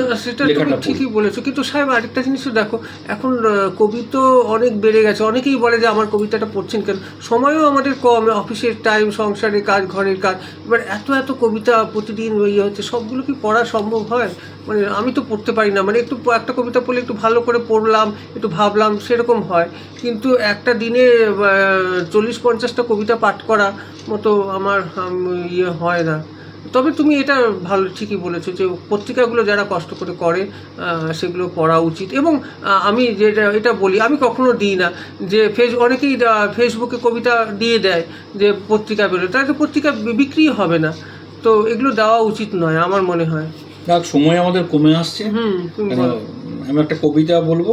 লেখাটা পড়ি। ঠিকই বলেছো, কিন্তু সাহেব আরেকটা জিনিসও দেখো, এখন কবি তো অনেক বেড়ে গেছে। অনেকেই বলে যে আমার কবিতাটা পড়ছেন কেন, সময়ও আমাদের কম, অফিসের টাইম, সংসারের কাজ, ঘরের কাজ। এবার এত কবিতা প্রতিদিন ইয়ে হচ্ছে, সবগুলো কি পড়া সম্ভব হয়? মানে আমি তো পড়তে পারি না। মানে একটু একটা কবিতা পড়লে একটু ভালো করে পড়লাম, একটু ভাবলাম, সেরকম হয়। কিন্তু একটা দিনে 40-50টা কবিতা পাঠ করা মতো আমার ইয়ে হয় না। তবে তুমি এটা ভালো ঠিকই বলেছো যে পত্রিকাগুলো যারা কষ্ট করে সেগুলো পড়া উচিত। এবং আমি এটা বলি, আমি কখনো দিই না যে অনেকেই ফেসবুকে কবিতা দিয়ে দেয় যে পত্রিকা বেরোয়, তাহলে তো পত্রিকা বিক্রি হবে না। তো এগুলো দেওয়া উচিত নয় আমার মনে হয়। দেখ, সময় আমাদের কমে আসছে। আমি একটা কবিতা বলবো।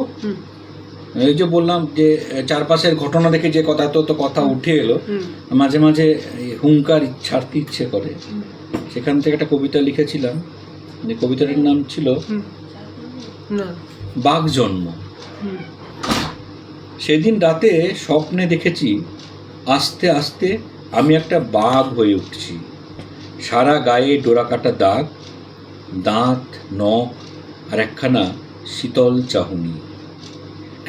এই যে বললাম যে চারপাশের ঘটনা দেখে যে কথা উঠে এলো, মাঝে মাঝে হুঙ্কার ছাড়তে ইচ্ছে করে। সেখান থেকে একটা কবিতা লিখেছিলাম, যে কবিতাটির নাম ছিল বাঘ জন্ম। সেদিন রাতে স্বপ্নে দেখেছি আস্তে আস্তে আমি একটা বাঘ হয়ে উঠছি। সারা গায়ে ডোরাকাটা দাগ, দাঁত, নখ আর একখানা শীতল চাহনি।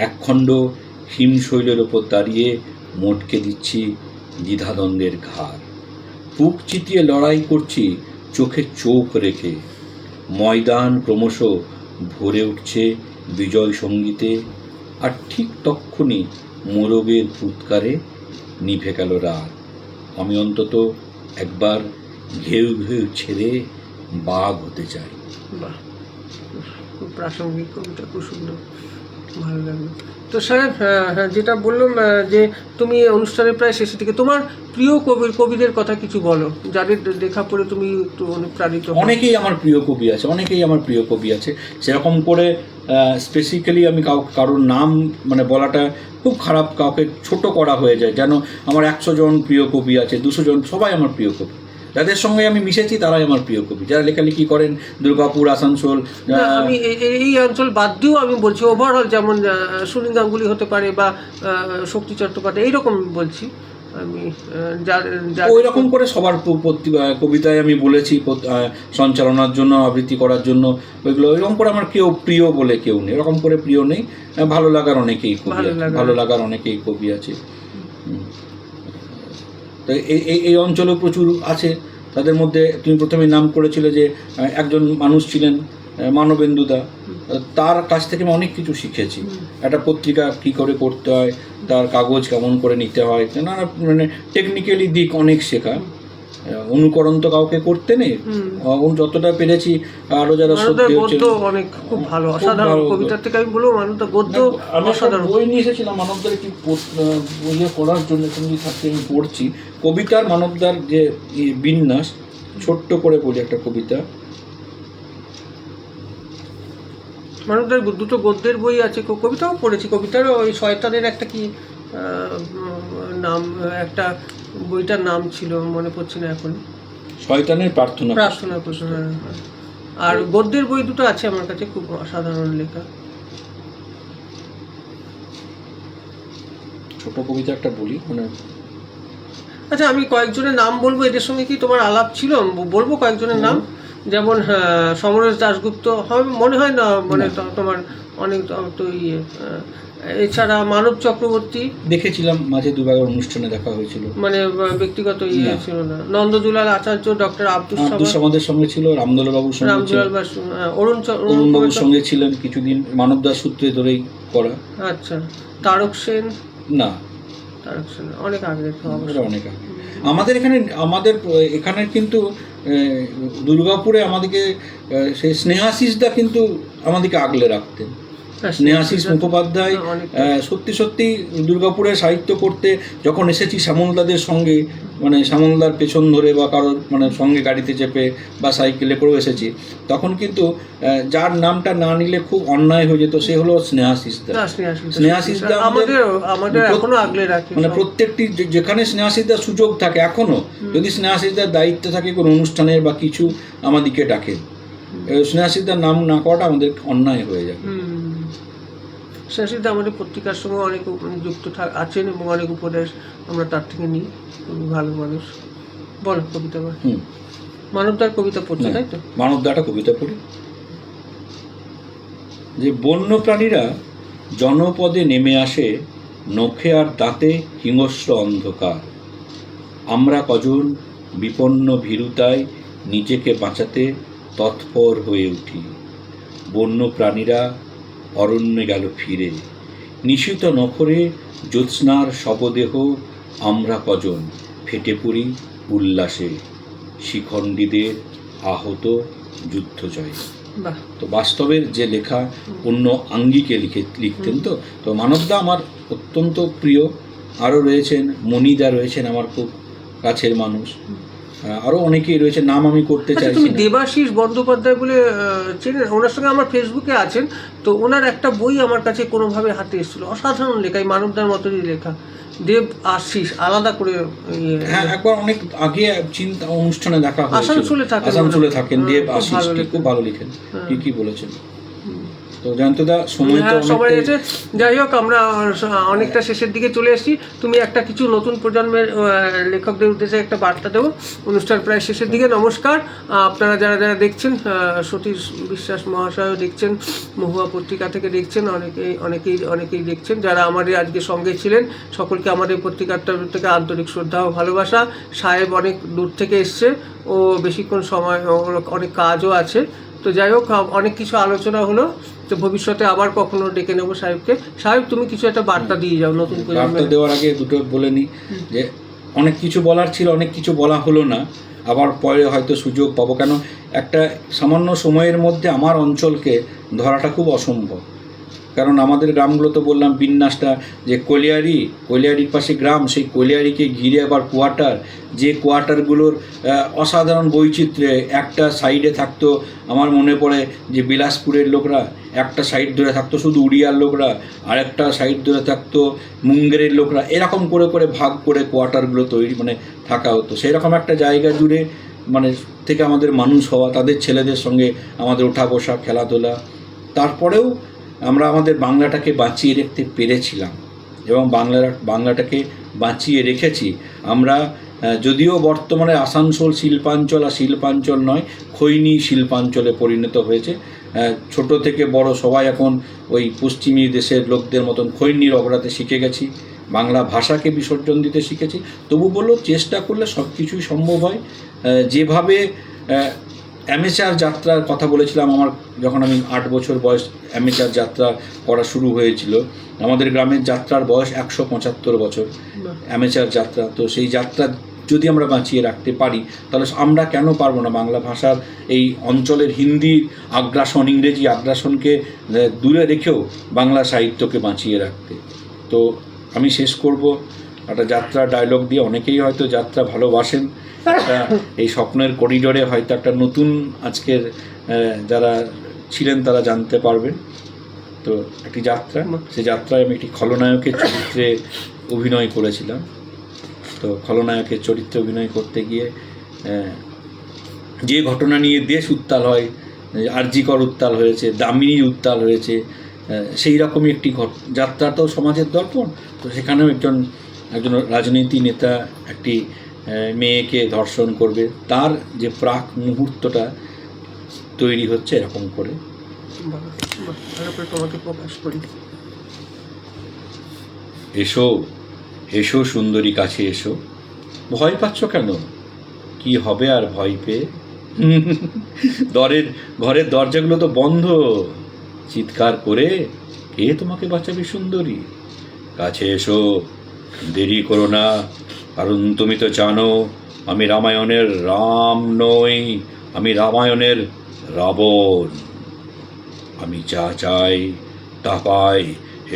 একখণ্ড হিমশৈলের ওপর দাঁড়িয়ে মোটকে দিচ্ছি দ্বিধাদ্বন্দ্বের ঘাড়। বুক চিতিয়ে লড়াই করছি চোখে চোখ রেখে। ময়দান ক্রমশ ভরে উঠছে বিজয় সঙ্গীতে, আর ঠিক তক্ষুনি মোরগের ফুৎকারে নিভে গেল রাত। আমি অন্তত একবার ঘেউ ঘেউ ছেড়ে বাঘ হতে চাই। বাহ, খুব প্রাসঙ্গিক কবিতা, খুব সুন্দর, ভালো লাগলো। তো সাহেব, যেটা বললাম যে তুমি অনুষ্ঠানের প্রায় শেষের দিকে, তোমার প্রিয় কবিদের কথা কিছু বলো, যাদের লেখা পড়ে তুমি একটু অনুপ্রাণিত। অনেকেই আমার প্রিয় কবি আছে, সেরকম করে স্পেসিফিক্যালি আমি কারোর নাম মানে বলাটা খুব খারাপ, কাউকে ছোট করা হয়ে যায়। যেন আমার 100 জন প্রিয় কবি আছে, 200 জন, সবাই আমার প্রিয় কবি। যাদের সঙ্গে আমি মিশেছি তারাই আমার প্রিয় কবি, যারা লেখালেখি করেন দুর্গাপুর, আসানসোল। আমি এই অঞ্চল বাদ দিয়েও আমি বলছি ওভারঅল, যেমন সুনীল গাঙ্গুলি হতে পারে বা শক্তি চট্টোপাধ্যায়, এইরকম বলছি আমি। ওই রকম করে সবার কবিতায় আমি বলেছি, সঞ্চালনার জন্য, আবৃত্তি করার জন্য, ওইগুলো ওইরকম করে আমার প্রিয় বলে কেউ নেই, এরকম করে প্রিয় নেই। ভালো লাগার অনেকেই কবি আছে। তো এই অঞ্চলেও প্রচুর আছে। তাদের মধ্যে তুমি প্রথমে নাম করেছিলে যে একজন মানুষ ছিলেন মানবেন্দুদা, তার কাছ থেকে আমি অনেক কিছু শিখেছি। একটা পত্রিকা কী করে করতে হয়, তার কাগজ কেমন করে নিতে হয়, নানা মানে টেকনিক্যালি দিক অনেক শেখা। অনুকরণ তো কাউকে করতে নেই, যতটা পেরেছি। আরো যারা অনেক খুব ভালো, অসাধারণ কবিতার থেকে আমি বলবো মানবদা গদ্য অসাধারণ। বই নিয়ে এসেছিলাম মানবদার একটি বইয়ে পড়ার জন্য, তুমি থাকতে আমি পড়ছি কবিতার মানবদার যে বিন্যাস। ছোট্ট করে বলি একটা কবিতা। মানবদার দুটো গদ্যের বই আছে, কবিতাও পড়েছি। কবিতারও ওই শয়তানের একটা কি নাম একটা বইটার নাম ছিল, মনে পড়ছে না এখন। শয়তানের প্রার্থনা। প্রার্থনা করতো, হ্যাঁ হ্যাঁ। আর গদ্যের বই দুটো আছে আমার কাছে, খুব অসাধারণ লেখা। ছোট কবিতা একটা বলি, মানে আচ্ছা, আমি কয়েকজনের নাম বলবো, এদের সঙ্গে কি তোমার আলাপ ছিল? বলবো কয়েকজনের নাম, যেমন সমরেশ দাশগুপ্ত, হবে মনে হয় না, মানে তোমার অনেক তো ইয়ে। এছাড়া মানব চক্রবর্তী দেখেছিলাম মাঝে দুবার অনুষ্ঠানে দেখা হয়েছিল, মানে ব্যক্তিগত ইয়ে ছিল না। নন্দদুলাল আচার্য, ডক্টর আব্দুল সামাদের সঙ্গে ছিল, রামদুলাল বাবুর সঙ্গে, রামদুলাল বাসু, অরুণ বাবুর সঙ্গে ছিলেন কিছুদিন, মানবদাস সূত্রে ধরেই করা। আচ্ছা, তারক সেন? না, তারক সেন অনেক আগে, অনেক আগে। আমাদের এখানে কিন্তু দুর্গাপুরে আমাদেরকে সেই স্নেহাশিসদা কিন্তু আমাদেরকে আগলে রাখতেন। স্নেহাশিস মুখোপাধ্যায় সত্যি সত্যি দুর্গাপুরে সাহিত্য করতে যখন এসেছি শ্যামলদাদের সঙ্গে, মানে শ্যামলদার পেছন ধরে বা কারোর মানে সঙ্গে গাড়িতে চেপে বা সাইকেলে করেও এসেছি, তখন কিন্তু যার নামটা না নিলে খুব অন্যায় হয়ে যেত, সে হলো স্নেহাশিসদা। স্নেহাশিসদা আমাদের এখনো আগলে রাখে, মানে প্রত্যেকটি যেখানে স্নেহাশিসদার সুযোগ থাকে এখনো, যদি স্নেহাশিসদার দায়িত্ব থাকে কোনো অনুষ্ঠানের বা কিছু, আমাদেরকে ডাকে। স্নেহাশিসদার নাম না করাটা আমাদের অন্যায় হয়ে যায়। স্নেহাশিসদা আমাদের পত্রিকার সঙ্গে অনেক যুক্ত আছেন এবং অনেক উপদেশ আমরা তার থেকে নিই। ভালো মানুষ। বলো কবিতা বল। মানবদার কবিতা পড়ছে, তাই তো? মানবদাটা কবিতা পড়ি। যে বন্য প্রাণীরা জনপদে নেমে আসে, নখে আর দাঁতে হিংস্র অন্ধকার। আমরা কজন বিপন্ন ভীরুতায় নিজেকে বাঁচাতে তৎপর হয়ে উঠি। বন্য প্রাণীরা অরণ্যে গেল ফিরে, নিশিত নখরে জ্যোৎস্নার শবদেহ। আমরা কজন ফেটে পড়ি উল্লাসে, শিখণ্ডীদের আহত যুদ্ধ জয়। তো বাস্তবের যে লেখা অন্য আঙ্গিকে লিখতেন। তো মানবদা আমার অত্যন্ত প্রিয়। আরও রয়েছেন মনিদা, রয়েছেন আমার খুব কাছের মানুষ, আরও অনেকেই রয়েছে, নাম আমি করতে চাইছি। তুমি দেবাশিস বন্দ্যোপাধ্যায় বলে চেনেন? ওনার সঙ্গে আমার ফেসবুকে আছেন। তো ওনার একটা বই আমার কাছে কোনোভাবে হাতে এসেছিল, অসাধারণ লেখা, এই মানবদার মতনই লেখা। দেব আশিস আলাদা করে, হ্যাঁ, একবার অনেক আগে চিন্তা অনুষ্ঠানে দেখা হয়েছিল। আসানসোলে থাকেন দেব আশিস, খুব ভালো লিখেন। কি বলেছেন? তো জানতোদা সময় আছে। যাই হোক, আমরা অনেকটা শেষের দিকে চলে এসেছি। তুমি একটা কিছু নতুন প্রজন্মের লেখকদের উদ্দেশ্যে একটা বার্তা দেবো। অনুষ্ঠান প্রায় শেষের দিকে। নমস্কার, আপনারা যারা যারা দেখছেন, সতীশ বিশ্বাস মহাশয়ও দেখছেন, মহুয়া পত্রিকা থেকে দেখছেন, অনেকেই দেখছেন। যারা আমাদের আজকে সঙ্গে ছিলেন, সকলকে আমাদের পত্রিকাটার থেকে আন্তরিক শ্রদ্ধা ও ভালোবাসা। সাহেব অনেক দূর থেকে এসছে, ও বেশিক্ষণ সময়, অনেক কাজও আছে। তো যাই হোক, অনেক কিছু আলোচনা হলো। তো ভবিষ্যতে আবার কখনো ডেকে নেবো সাহেবকে। সাহেব, তুমি কিছু একটা বার্তা দিয়ে যাও নতুন করে। বার্তা দেওয়ার আগে দুটো বলে নিই যে অনেক কিছু বলার ছিল, অনেক কিছু বলা হলো না, আবার পরে হয়তো সুযোগ পাবো। কেন, একটা সামান্য সময়ের মধ্যে আমার অঞ্চলকে ধরাটা খুব অসম্ভব। কারণ আমাদের গ্রামগুলো তো বললাম, বিন্যাসটা যে কলিয়ারির পাশে গ্রাম, সেই কলিয়ারিকে ঘিরে আবার কোয়ার্টার, যে কোয়ার্টারগুলোর অসাধারণ বৈচিত্র্যে একটা সাইডে থাকতো, আমার মনে পড়ে যে বিলাসপুরের লোকরা, একটা সাইড ধরে থাকতো শুধু উড়িয়ার লোকরা, আর একটা সাইড ধরে থাকতো মুঙ্গেরের লোকরা, এরকম করে করে ভাগ করে কোয়ার্টারগুলো তৈরি মানে থাকা হতো। সেই রকম একটা জায়গা জুড়ে মানে থেকে আমাদের মানুষ হওয়া, তাদের ছেলেদের সঙ্গে আমাদের ওঠা বসা, খেলাধুলা, তারপরেও আমরা আমাদের বাংলাটাকে বাঁচিয়ে রাখতে পেরেছিলাম এবং বাংলাটাকে বাঁচিয়ে রেখেছি আমরা। যদিও বর্তমানে আসানসোল শিল্পাঞ্চল আর শিল্পাঞ্চল নয়, খৈনি শিল্পাঞ্চলে পরিণত হয়েছে। ছোট থেকে বড় সবাই এখন ওই পশ্চিমী দেশের লোকদের মতন খৈনি রগড়াতে শিখে গেছি, বাংলা ভাষাকে বিসর্জন দিতে শিখেছি। তবু বললো, চেষ্টা করলে সব কিছুই সম্ভব হয়। যেভাবে অ্যামেচার যাত্রার কথা বলেছিলাম, যখন আমি 8 বছর বয়স অ্যামেচার যাত্রা করা শুরু হয়েছিল। আমাদের গ্রামের যাত্রার বয়স 175 বছর অ্যামেচার যাত্রা। তো সেই যাত্রা যদি আমরা বাঁচিয়ে রাখতে পারি, তাহলে আমরা কেন পারবো না বাংলা ভাষার এই অঞ্চলের হিন্দি আগ্রাসন, ইংরেজি আগ্রাসনকে দূরে রেখেও বাংলা সাহিত্যকে বাঁচিয়ে রাখতে। তো আমি শেষ করব একটা যাত্রা ডায়লগ দিয়ে। অনেকেই হয়তো যাত্রা ভালোবাসেন, এই স্বপ্নের করিডোরে হয়তো একটা নতুন আজকের যারা ছিলেন তারা জানতে পারবেন। তো একটি যাত্রা, সেই যাত্রায় আমি একটি খলনায়কের চরিত্রে অভিনয় করেছিলাম। তো খলনায়কের চরিত্রে অভিনয় করতে গিয়ে যে ঘটনা নিয়ে দেশ উত্তাল হয়, আরজিকর উত্তাল হয়েছে, দামিনী উত্তাল হয়েছে, সেই রকমই একটি যাত্রা তো সমাজের দর্পণ। তো সেখানেও একজন রাজনীতি নেতা একটি মেয়েকে ধর্ষণ করবে, তার যে প্রাক মুহূর্তটা তৈরি হচ্ছে এরকম করে। তোমাকে প্রকাশ করি। এসো এসো সুন্দরী, কাছে এসো। ভয় পাচ্ছ কেন? কি হবে আর ভয় পেয়ে? ঘরের দরজাগুলো তো বন্ধ। চিৎকার করে কে তোমাকে বাঁচাবে সুন্দরী? কাছে এসো, দেরি করো না, কারণ তুমি তো জানো আমি রামায়ণের রাম নই, আমি রামায়ণের রাবণ। আমি যা চাই তা পাই।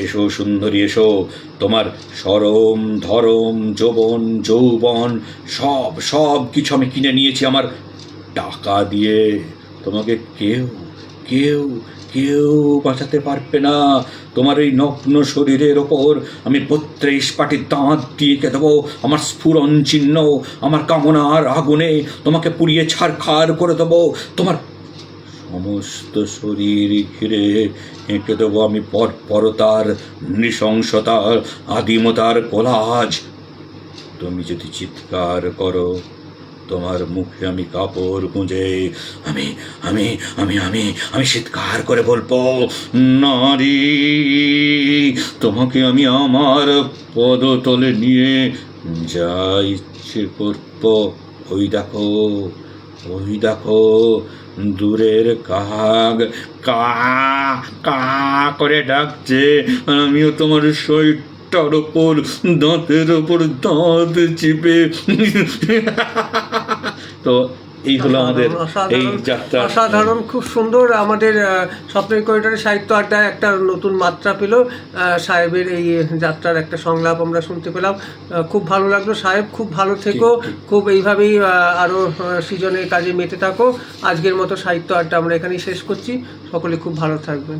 এসো সুন্দরী এসো, তোমার সরম ধরম যৌবন সব কিছু আমি কিনে নিয়েছি আমার টাকা দিয়ে। তোমাকে কেউ কেউ কেউ বাঁচাতে পারবে না। তোমার এই নগ্ন শরীরের ওপর আমি 32 পাটির দাঁত দিয়ে দেবো আমার স্ফুরণ চিহ্ন, আমার কামনার আগুনে তোমাকে পুড়িয়ে ছারখার করে দেবো। তোমার সমস্ত শরীর ঘিরে এঁকে দেবো আমি বর্বরতার, নৃশংসতার, আদিমতার কোলাজ। তুমি যদি চিৎকার করো, তোমার মুখে আমি কাপড় গুঁজে আমি আমি আমি আমি আমি চিৎকার করে বলবো, নারী, তোমাকে আমি আমার পদতলে নিয়ে যা ইচ্ছে করব। ওই দেখো দূরের কাক কা কা করে ডাকছে, আমিও তোমার শরীরটার ওপর দাঁতের ওপর দাঁত চিপে। তো এই হলো আমাদের এই যাত্রা। অসাধারণ, খুব সুন্দর। আমাদের স্বপ্নের করিডোরে সাহিত্য আড্ডায় একটা নতুন মাত্রা পেল। সাহেবের এই যাত্রার একটা সংলাপ আমরা শুনতে পেলাম, খুব ভালো লাগলো। সাহেব, খুব ভালো থেকো, খুব এইভাবেই আরও সৃজনের কাজে মেতে থাকো। আজকের মতো সাহিত্য আড্ডা আমরা এখানেই শেষ করছি। সকলে খুব ভালো থাকবেন।